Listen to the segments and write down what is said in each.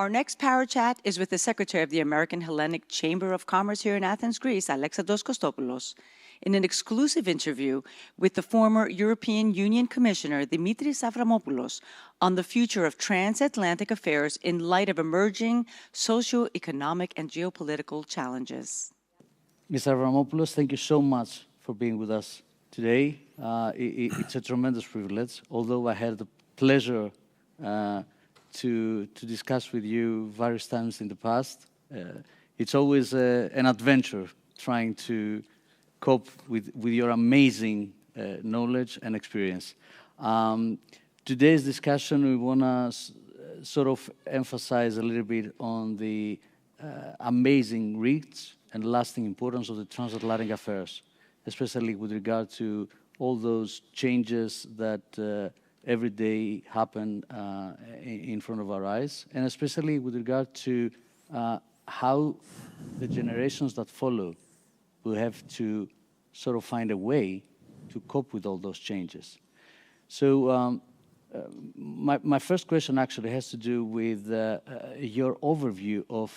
Our next Power Chat is with the Secretary of the American Hellenic Chamber of Commerce here in Athens, Greece, Alexandros Costopoulos, in an exclusive interview with the former European Union Commissioner Dimitris Avramopoulos on the future of transatlantic affairs in light of emerging socio-economic and geopolitical challenges. Mr. Avramopoulos, thank you so much for being with us today. It's a tremendous privilege, although I had the pleasure to discuss with you various times in the past. It's always an adventure trying to cope with your amazing knowledge and experience. Today's discussion, we want to sort of emphasize a little bit on the amazing reach and lasting importance of the transatlantic affairs, especially with regard to all those changes that every day happen in front of our eyes, and especially with regard to how the generations that follow will have to sort of find a way to cope with all those changes. So my first question actually has to do with your overview of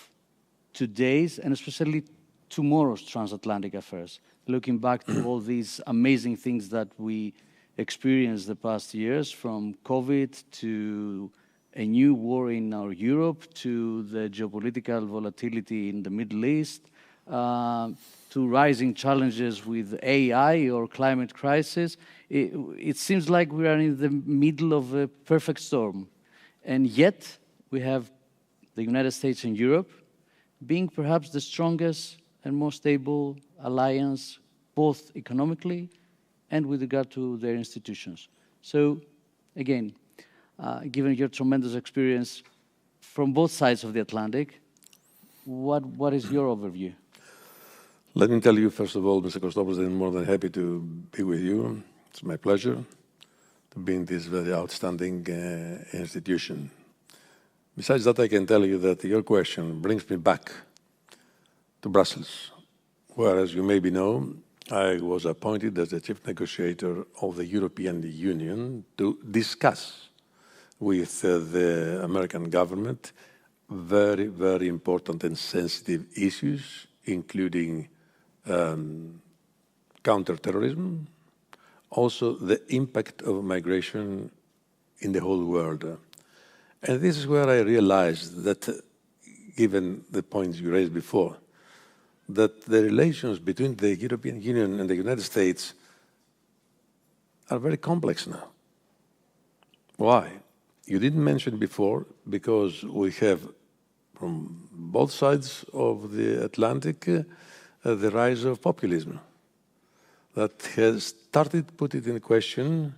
today's and especially tomorrow's transatlantic affairs, looking back to all these amazing things that we experienced the past years, from COVID to a new war in our Europe, to the geopolitical volatility in the Middle East, to rising challenges with AI or climate crisis. It seems like we are in the middle of a perfect storm. And yet, we have the United States and Europe being perhaps the strongest and most stable alliance, both economically and with regard to their institutions. So, again, given your tremendous experience from both sides of the Atlantic, what is your overview? Let me tell you, first of all, Mr. Costopoulos, I'm more than happy to be with you. It's my pleasure to be in this very outstanding institution. Besides that, I can tell you that your question brings me back to Brussels, where, as you maybe know, I was appointed as the chief negotiator of the European Union to discuss with the American government very, very important and sensitive issues, including counterterrorism, also the impact of migration in the whole world. And this is where I realized that, given the points you raised before, that the relations between the European Union and the United States are very complex now. Why? You didn't mention before, because we have, from both sides of the Atlantic, the rise of populism that has started putting in question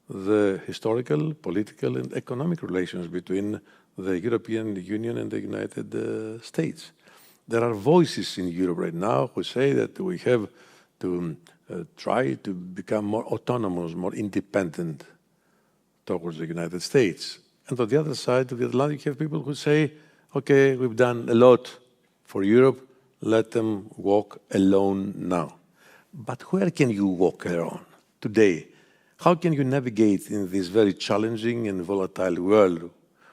the historical, political, and economic relations between the European Union and the United States. There are voices in Europe right now who say that we have to try to become more autonomous, more independent towards the United States. And on the other side of the Atlantic, you have people who say, okay, we've done a lot for Europe, let them walk alone now. But where can you walk alone today? How can you navigate in this very challenging and volatile world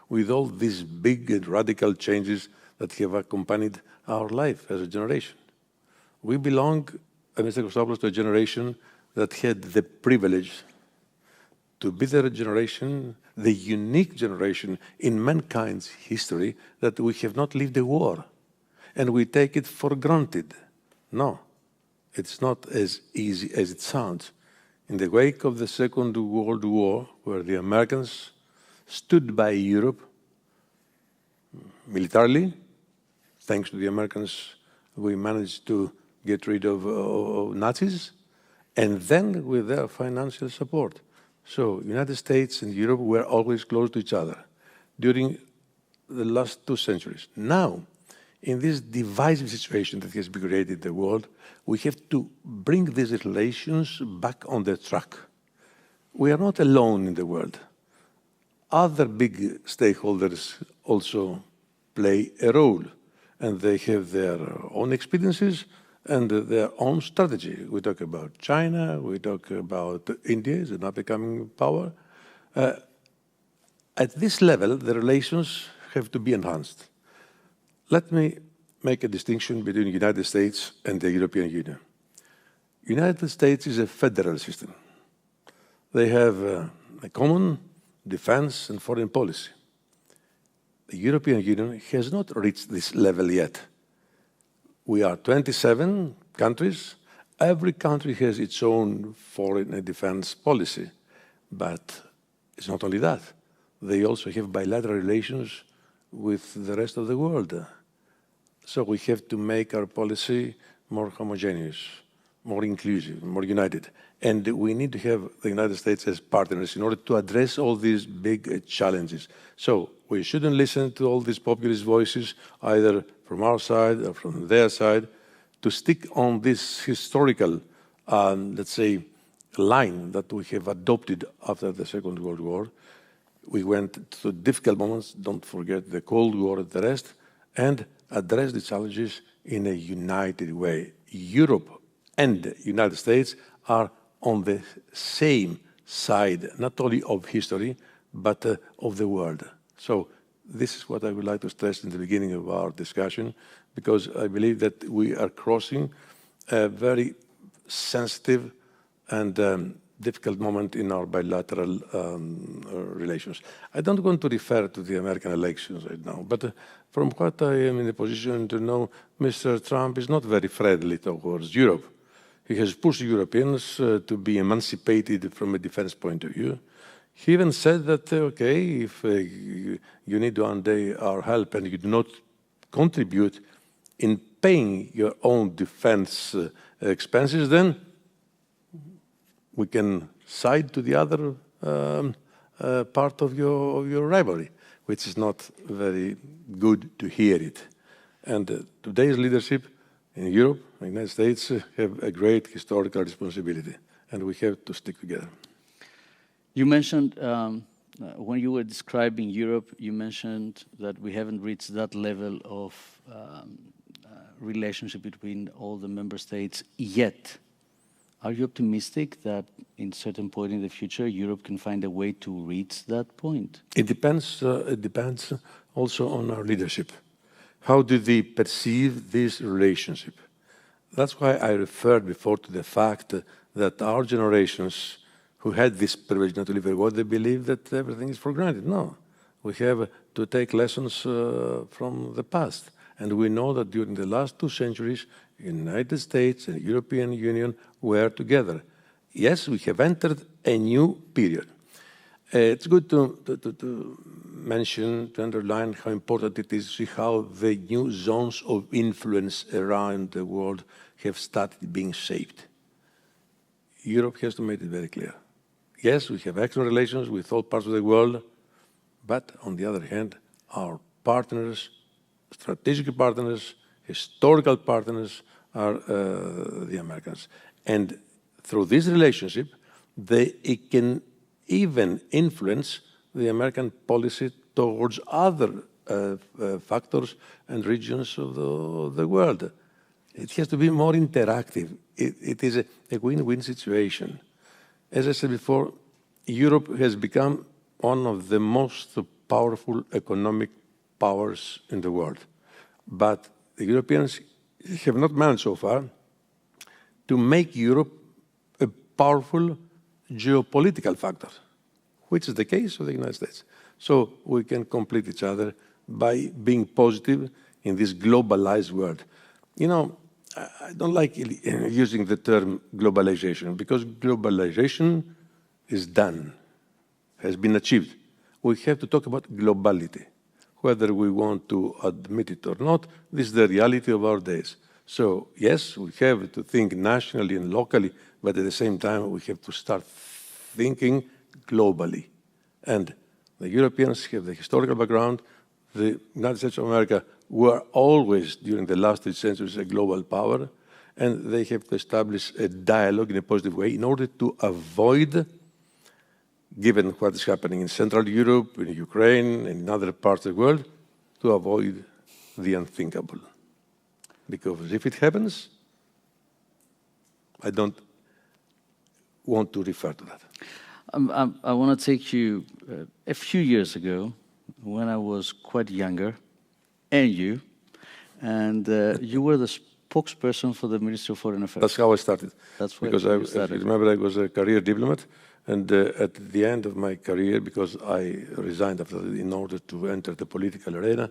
with all these big and radical changes that have accompanied our life as a generation? We belong, Mr. Costopoulos, to a generation that had the privilege to be the generation, the unique generation in mankind's history that we have not lived a war. And we take it for granted. No, it's not as easy as it sounds. In the wake of the Second World War, where the Americans stood by Europe militarily, thanks to the Americans, we managed to get rid of Nazis, and then with their financial support. So United States and Europe were always close to each other during the last 2 centuries. Now, in this divisive situation that has been created in the world, we have to bring these relations back on the track. We are not alone in the world. Other big stakeholders also play a role, and they have their own experiences and their own strategy. We talk about China, we talk about India as an up-and-coming power. At this level, the relations have to be enhanced. Let me make a distinction between the United States and the European Union. The United States is a federal system. They have a common defense and foreign policy. The European Union has not reached this level yet. We are 27 countries. Every country has its own foreign and defense policy. But it's not only that. They also have bilateral relations with the rest of the world. So we have to make our policy more homogeneous, more inclusive, more united. And we need to have the United States as partners in order to address all these big challenges. So we shouldn't listen to all these populist voices, either from our side or from their side, to stick on this historical, let's say, line that we have adopted after the Second World War. We went through difficult moments, don't forget the Cold War and the rest, and address the challenges in a united way. Europe and the United States are on the same side, not only of history, but of the world. So this is what I would like to stress in the beginning of our discussion, because I believe that we are crossing a very sensitive and difficult moment in our bilateral relations. I don't want to refer to the American elections right now, but from what I am in a position to know, Mr. Trump is not very friendly towards Europe. He has pushed Europeans to be emancipated from a defense point of view. He even said that, okay, if you need one day our help and you do not contribute in paying your own defense expenses, then we can side to the other part of your rivalry, which is not very good to hear it. And today's leadership in Europe, the United States, have a great historical responsibility, and we have to stick together. You mentioned, when you were describing Europe, you mentioned that we haven't reached that level of relationship between all the member states yet. Are you optimistic that in certain point in the future, Europe can find a way to reach that point? It depends also on our leadership. How do they perceive this relationship? That's why I referred before to the fact that our generations who had this privilege not to live abroad, they believe that everything is for granted. No, we have to take lessons from the past. And we know that during the last 2 centuries, the United States and the European Union were together. Yes, we have entered a new period. It's good to mention, to underline how important it is to see how the new zones of influence around the world have started being shaped. Europe has to make it very clear. Yes, we have excellent relations with all parts of the world, but on the other hand, our partners, strategic partners, historical partners are the Americans. And through this relationship, it can even influence the American policy towards other factors and regions of the world. It has to be more interactive. It is a win-win situation. As I said before, Europe has become one of the most powerful economic powers in the world. But the Europeans have not managed so far to make Europe a powerful geopolitical factor, which is the case of the United States. So we can complete each other by being positive in this globalized world. You know, I don't like using the term globalization, because globalization is done, has been achieved. We have to talk about globality. Whether we want to admit it or not, this is the reality of our days. So yes, we have to think nationally and locally, but at the same time, we have to start thinking globally. And the Europeans have the historical background. The United States of America were always, during the last 3 centuries, a global power, and they have to establish a dialogue in a positive way in order to avoid, given what is happening in Central Europe, in Ukraine, and in other parts of the world, to avoid the unthinkable. Because if it happens, I don't want to refer to that. I want to take you a few years ago. when I was quite younger, and you were the spokesperson for the Ministry of Foreign Affairs. That's how I started. That's where because you if started. you remember, I was a career diplomat, and at the end of my career, because I resigned after in order to enter the political arena,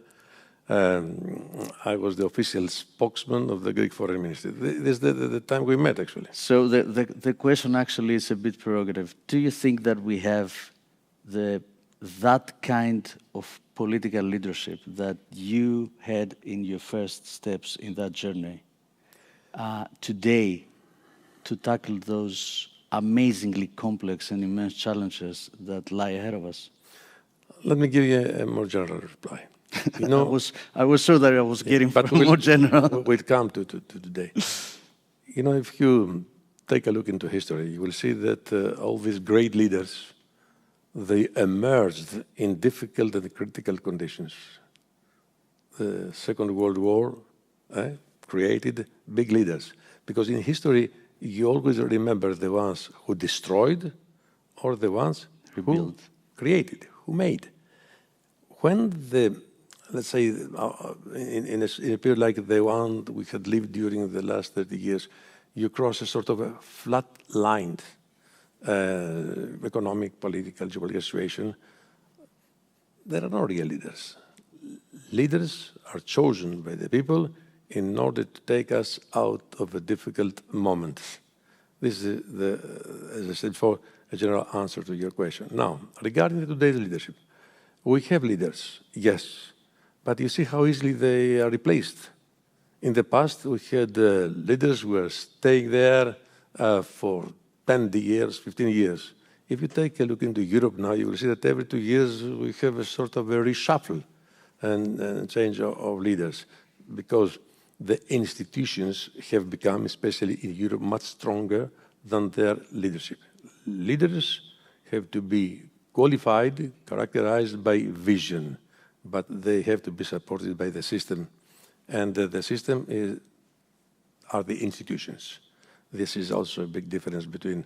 I was the official spokesman of the Greek Foreign Ministry. This is the time we met, actually. So the question actually is a bit prerogative. Do you think that we have that kind of political leadership that you had in your first steps in that journey today to tackle those amazingly complex and immense challenges that lie ahead of us? Let me give you a more general reply. You know, I was sure that I was getting more general. We'll come to today. You know, if you take a look into history, you will see that all these great leaders, they emerged in difficult and critical conditions. The Second World War created big leaders. Because in history, you always remember the ones who destroyed or the ones who created, who made. When let's say, in a period like the one we had lived during the last 30 years, you cross a sort of a flat-lined economic, political, geopolitical situation. There are no real leaders. Leaders are chosen by the people in order to take us out of a difficult moment. This is, as I said before, a general answer to your question. Now, regarding today's leadership, we have leaders, yes, but you see how easily they are replaced. In the past, we had leaders who were staying there for 10 years, 15 years. If you take a look into Europe now, you will see that every 2 years we have a sort of a reshuffle and change of leaders, because the institutions have become, especially in Europe, much stronger than their leadership. Leaders have to be qualified, characterized by vision, but they have to be supported by the system. And the system are the institutions. This is also a big difference between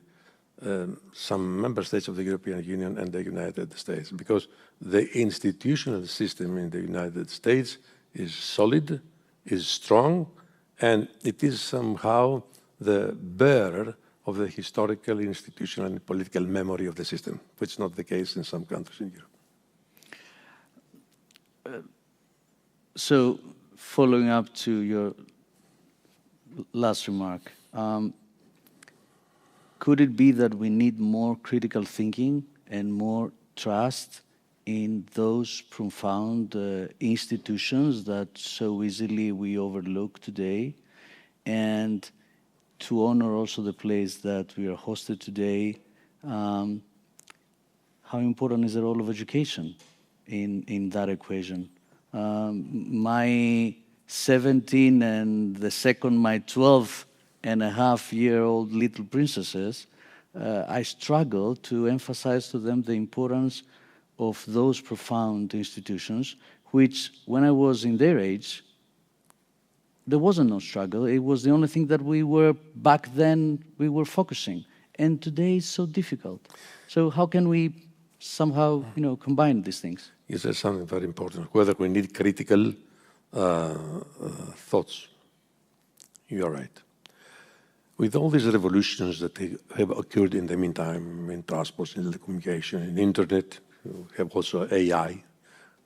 some member states of the European Union and the United States, because the institutional system in the United States is solid, is strong, and it is somehow the bearer of the historical, institutional, and political memory of the system, which is not the case in some countries in Europe. So, following up to your last remark, could it be that we need more critical thinking and more trust in those profound institutions that so easily we overlook today, and to honor also the place that we are hosted today, how important is the role of education in that equation? My 17 and the second my 12-and-a-half-year-old little princesses, I struggle to emphasize to them the importance of those profound institutions, which when I was in their age, there wasn't no struggle. It was the only thing that we were, back then, we were focusing. And today it's so difficult. So how can we somehow, combine these things? You said something very important, whether we need critical thoughts. You are right. With all these revolutions that have occurred in the meantime, in transport, in telecommunication, in internet, we have also AI,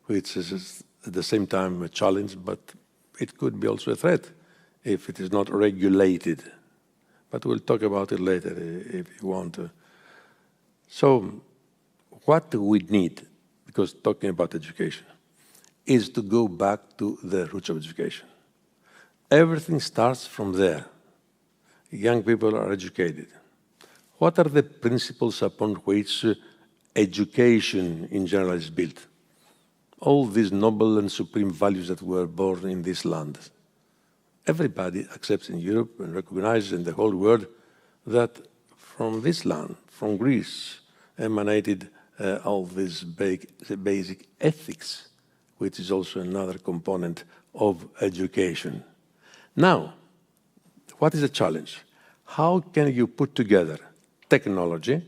which is at the same time a challenge, but it could be also a threat if it is not regulated. But we'll talk about it later if you want to. So what we need, because talking about education, is to go back to the roots of education. Everything starts from there. Young people are educated. What are the principles upon which education in general is built? All these noble and supreme values that were born in this land. Everybody accepts in Europe and recognizes in the whole world that from this land, from Greece, emanated all these basic ethics, which is also another component of education. Now, what is the challenge? How can you put together technology,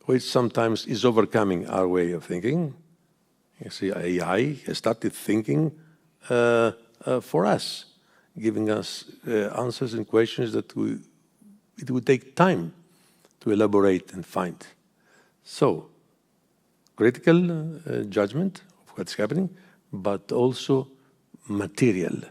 which sometimes is overcoming our way of thinking, You see, AI has started thinking for us, giving us answers and questions that it would take time to elaborate and find. So, critical judgment of what's happening, but also material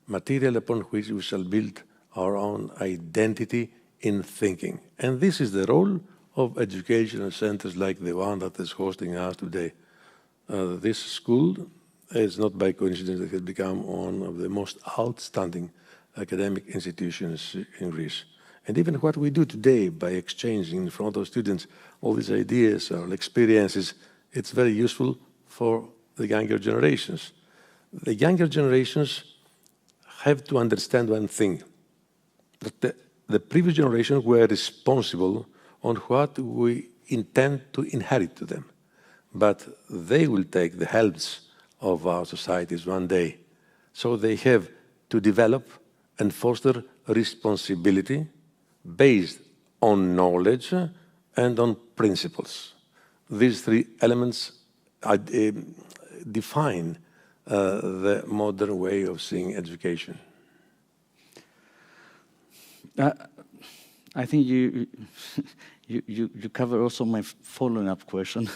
upon which we shall build our own identity in thinking. And this is the role of educational centers like the one that is hosting us today. This school is not by coincidence that it has become one of the most outstanding academic institutions in Greece. And even what we do today by exchanging in front of students all these ideas or experiences, it's very useful for the younger generations. The younger generations have to understand one thing, that the previous generations were responsible on what we intend to inherit to them. But they will take the helms of our societies one day. So they have to develop and foster responsibility based on knowledge and on principles. These three elements define the modern way of seeing education. I think you cover also my following-up question.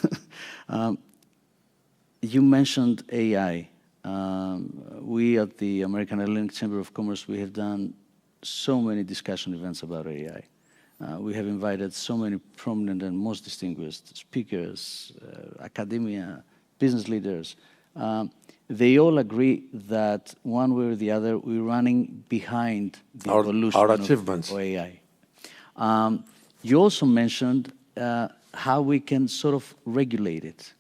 You mentioned AI. We at the American Hellenic Chamber of Commerce, we have done so many discussion events about AI. We have invited so many prominent and most distinguished speakers, academia, business leaders. They all agree that one way or the other, we're running behind the evolution our achievements of AI. You also mentioned how we can sort of regulate it.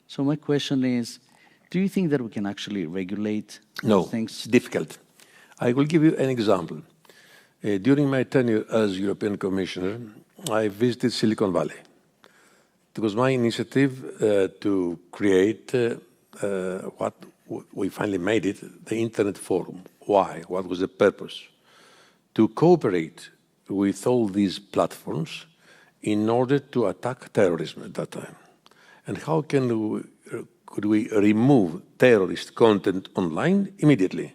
So my question is, do you think that we can actually regulate things? No, it's difficult. I will give you an example. During my tenure as European Commissioner, I visited Silicon Valley. It was my initiative to create what we finally made it, the Internet Forum. Why? What was the purpose? To cooperate with all these platforms in order to attack terrorism at that time. And how could we remove terrorist content online immediately?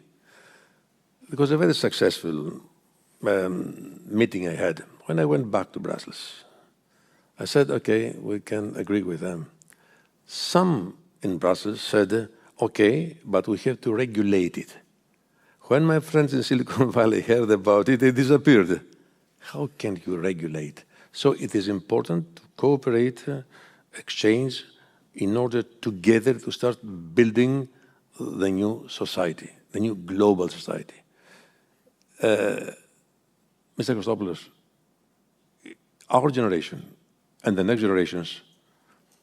It was a very successful meeting I had. When I went back to Brussels, I said, okay, we can agree with them. Some in Brussels said, okay, but we have to regulate it. When my friends in Silicon Valley heard about it, they disappeared. How can you regulate? So it is important to cooperate, exchange, in order together to start building the new society, the new global society. Mr. Costopoulos, our generation and the next generations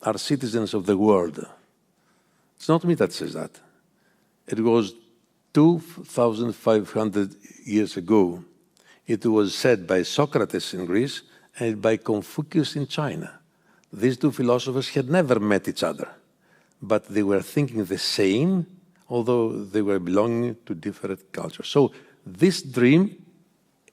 are citizens of the world. It's not me that says that. It was 2,500 years ago. It was said by Socrates in Greece and by Confucius in China. These two philosophers had never met each other, but they were thinking the same, although they were belonging to different cultures. So this dream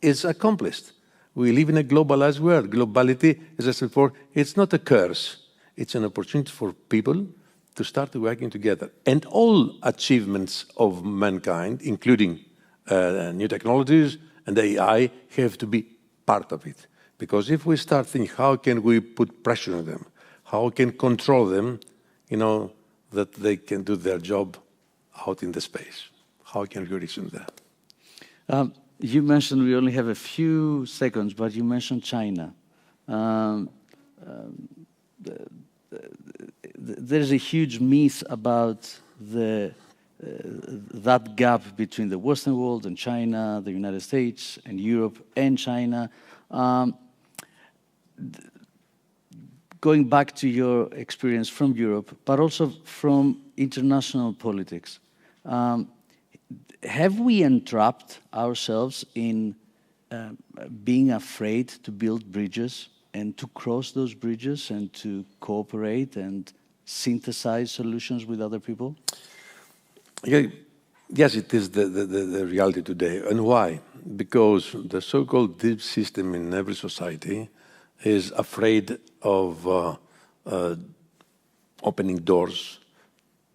is accomplished. We live in a globalized world. Globality, as I said before, it's not a curse. It's an opportunity for people to start working together. And all achievements of mankind, including new technologies and AI, have to be part of it. Because if we start thinking, how can we put pressure on them? How can control them, that they can do their job out in the space? How can we reach them there? You mentioned, we only have a few seconds, but you mentioned China. There's a huge myth about that gap between the Western world and China, the United States and Europe and China. Going back to your experience from Europe, but also from international politics, have we entrapped ourselves in being afraid to build bridges and to cross those bridges and to cooperate and synthesize solutions with other people? Yes, it is the reality today. And why? Because the so-called deep system in every society is afraid of opening doors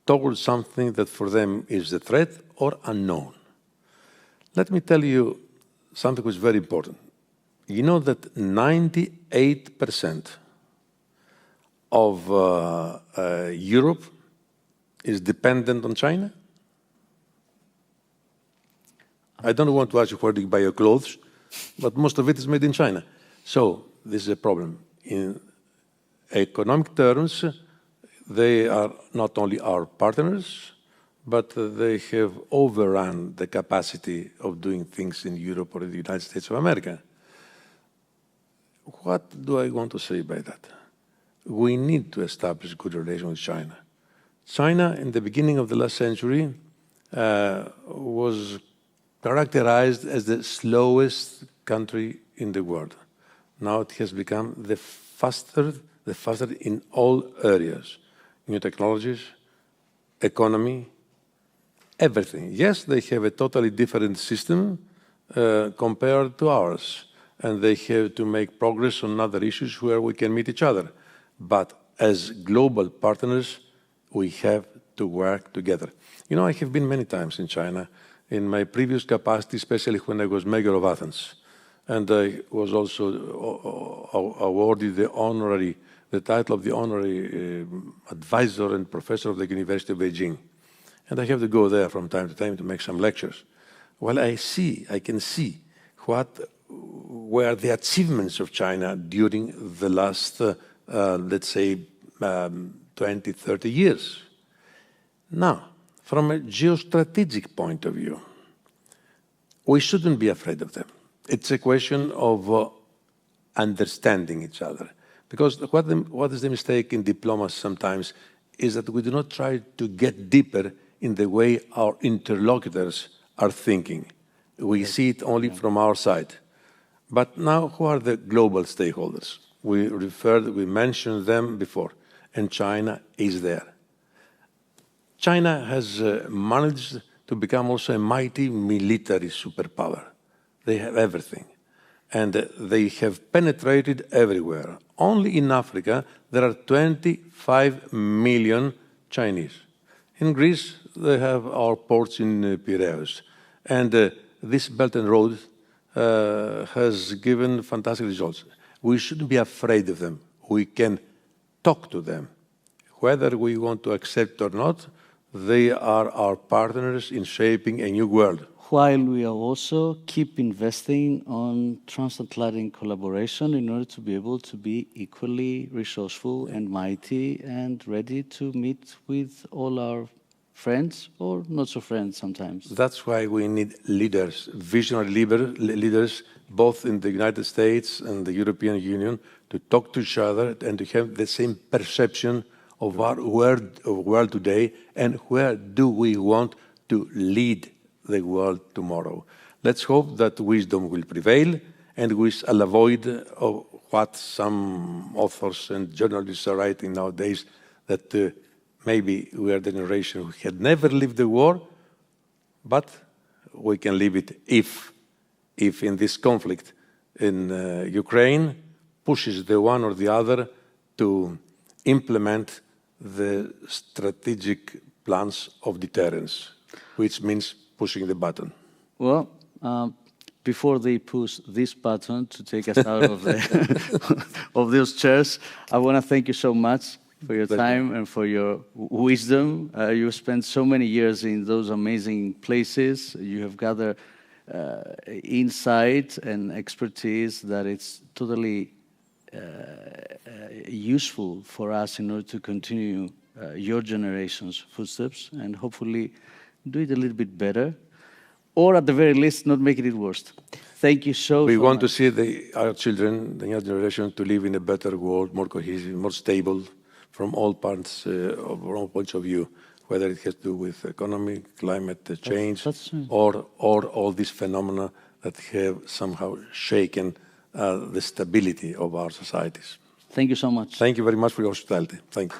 towards something that for them is a threat or unknown. Let me tell you something which is very important. You know that 98% of Europe is dependent on China? I don't want to ask you where do you buy your clothes, but most of it is made in China. So this is a problem. In economic terms, they are not only our partners, but they have overrun the capacity of doing things in Europe or the United States of America. What do I want to say by that? We need to establish good relations with China. China, in the beginning of the last century, was characterized as the slowest country in the world. Now it has become the faster in all areas. New technologies, economy, everything. Yes, they have a totally different system compared to ours, and they have to make progress on other issues where we can meet each other. But as global partners, we have to work together. You know, I have been many times in China, in my previous capacity, especially when I was mayor of Athens. And I was also awarded the title of the honorary advisor and professor of the University of Beijing. And I have to go there from time to time to make some lectures. Well, I can see what were the achievements of China during the last, let's say, 20, 30 years. Now, from a geostrategic point of view, we shouldn't be afraid of them. It's a question of understanding each other. Because what is the mistake in diplomacy sometimes is that we do not try to get deeper in the way our interlocutors are thinking. We see it only from our side. But now, who are the global stakeholders? We mentioned them before, and China is there. China has managed to become also a mighty military superpower. They have everything. And they have penetrated everywhere. Only in Africa, there are 25 million Chinese. In Greece, they have our ports in Piraeus. And this Belt and Road has given fantastic results. We shouldn't be afraid of them. We can talk to them. Whether we want to accept or not, they are our partners in shaping a new world. While we are also keep investing on transatlantic collaboration in order to be able to be equally resourceful and mighty and ready to meet with all our friends or not so friends sometimes. That's why we need leaders, visionary leaders, both in the United States and the European Union, to talk to each other and to have the same perception of our world today and where do we want to lead the world tomorrow. Let's hope that wisdom will prevail and we shall avoid what some authors and journalists are writing nowadays, that maybe we are the generation who had never lived the war, but we can live it if in this conflict in Ukraine pushes the one or the other to implement the strategic plans of deterrence, which means pushing the button. Well, before they push this button to take us out of of those chairs, I want to thank you so much for your time and for your wisdom. You spent so many years in those amazing places. You have gathered insight and expertise that it's totally useful for us in order to continue your generation's footsteps and hopefully do it a little bit better, or at the very least, not making it worse. Thank you so much. We want to see our children, the young generation, to live in a better world, more cohesive, more stable, from all parts, all points of view, whether it has to do with economy, climate change, or all these phenomena that have somehow shaken the stability of our societies. Thank you so much. Thank you very much for your hospitality. Thank you.